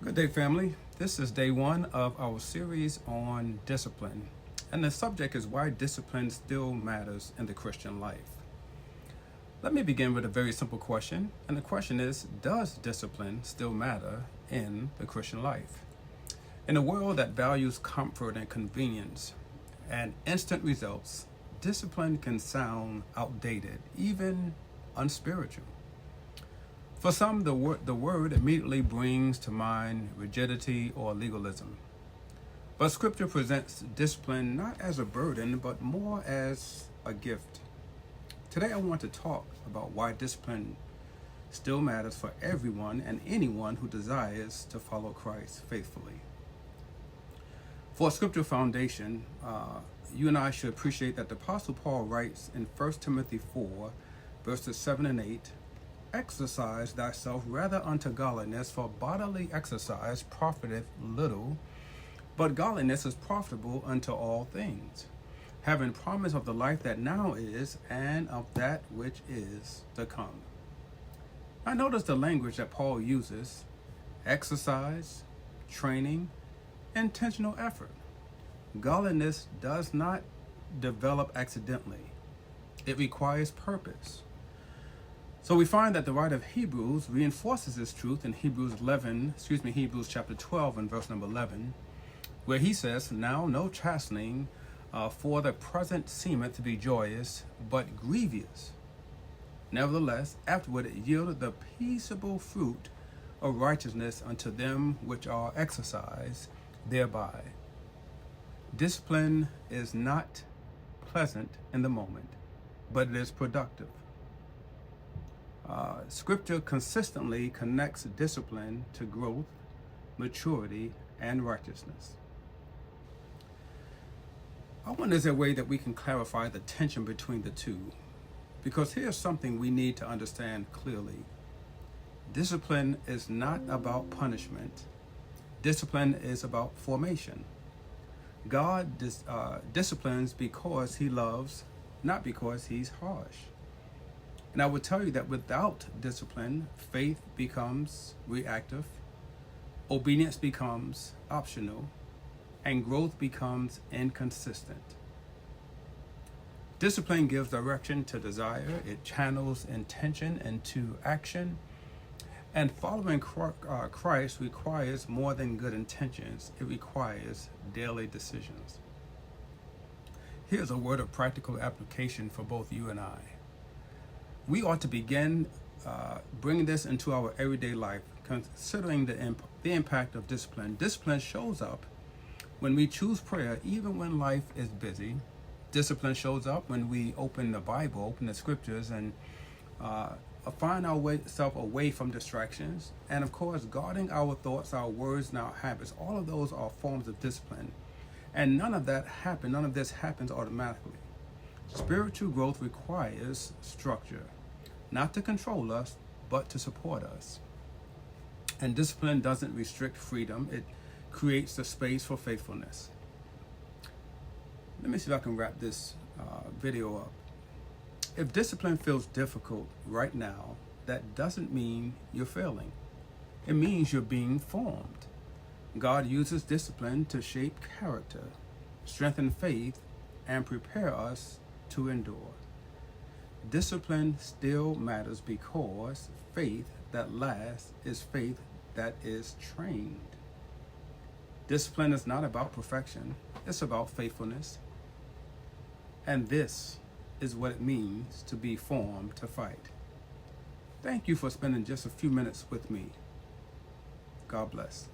Good day, family. This is day one of our series on discipline, and the subject is why discipline still matters in the Christian life. Let me begin with a very simple question, and the question is, does discipline still matter in the Christian life? In a world that values comfort and convenience and instant results, discipline can sound outdated, even unspiritual. For some, the word immediately brings to mind rigidity or legalism. But Scripture presents discipline not as a burden, but more as a gift. Today I want to talk about why discipline still matters for everyone and anyone who desires to follow Christ faithfully. For a scripture foundation, you and I should appreciate that the Apostle Paul writes in 1 Timothy 4, verses 7 and 8, "Exercise thyself rather unto godliness, for bodily exercise profiteth little, but godliness is profitable unto all things, having promise of the life that now is, and of that which is to come." I notice the language that Paul uses: exercise, training, intentional effort. Godliness does not develop accidentally. It requires purpose. So we find that the writer of Hebrews reinforces this truth in Hebrews chapter 12 and verse number 11, where he says, "Now no chastening for the present seemeth to be joyous, but grievous. Nevertheless, afterward it yieldeth the peaceable fruit of righteousness unto them which are exercised thereby." Discipline is not pleasant in the moment, but it is productive. Scripture consistently connects discipline to growth, maturity, and righteousness. I wonder, is there a way that we can clarify the tension between the two? Because here's something we need to understand clearly. Discipline is not about punishment. Discipline is about formation. God disciplines because he loves, not because he's harsh. And I would tell you that without discipline, faith becomes reactive, obedience becomes optional, and growth becomes inconsistent. Discipline gives direction to desire, it channels intention into action, and following Christ requires more than good intentions. It requires daily decisions. Here's a word of practical application for both you and I. We ought to begin bringing this into our everyday life, considering the impact of discipline. Discipline shows up when we choose prayer, even when life is busy. Discipline shows up when we open the Bible, open the scriptures, and find ourselves away from distractions. And of course, guarding our thoughts, our words, and our habits. All of those are forms of discipline. And none of this happens automatically. Spiritual growth requires structure, not to control us, but to support us. And discipline doesn't restrict freedom, it creates the space for faithfulness. Let me see if I can wrap this video up. If discipline feels difficult right now, that doesn't mean you're failing. It means you're being formed. God uses discipline to shape character, strengthen faith, and prepare us to endure. Discipline still matters because faith that lasts is faith that is trained. Discipline is not about perfection, it's about faithfulness. And this is what it means to be formed to fight. Thank you for spending just a few minutes with me. God bless.